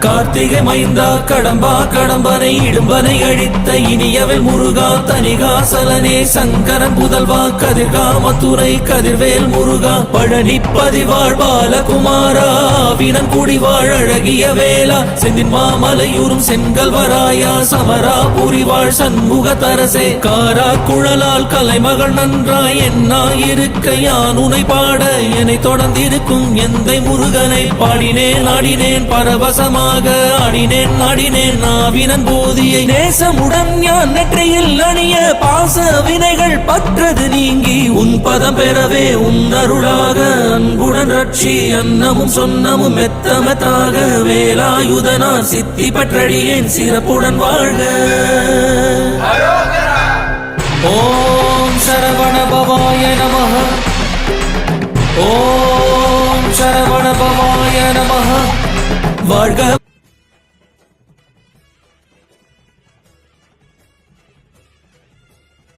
கார்த்திகை மைந்தா கடம்பா கடம்பனை இடும்பனை அழித்த இனியவன் முருகா தனிகாசலனே சங்கரன் புதல்வா கதிர்காமத்துறை கதிர்வேல் முருகா பழனி பதிவாழ் பாலகுமாரா வினன் குடிவாழ் அழகிய வேளா செந்தின் மாமலையூரும் செங்கல்வராயா சமரா புரிவாழ் சண்முக தரசே காரா குழலால் கலைமகள் நன்றாய் என்னாயிருக்க யான் உனை பாட என்னை தொடர்ந்திருக்கும் எந்தை முருகனை பாடினேன் ஆடினேன் பரவசமாக ஆடினேன் ஆடினேன் நாவினன் போதியை நேசமுடன் ஞான் நெற்றியில் அணிய பாச வினைகள் பற்றது நீங்கி உன் பதம் பெறவே உன் அருளாக அன்புடன் ரட்சி அன்னமும் சொன்னமும் மெத்தமத்தாக வேலாயுதனார் சித்தி பற்றடியேன் சிறப்புடன் வாழ்க. ஓம் சரவண பவாய நமஹ. ஓம் சரவண பவாய நமஹ. வாழ்க.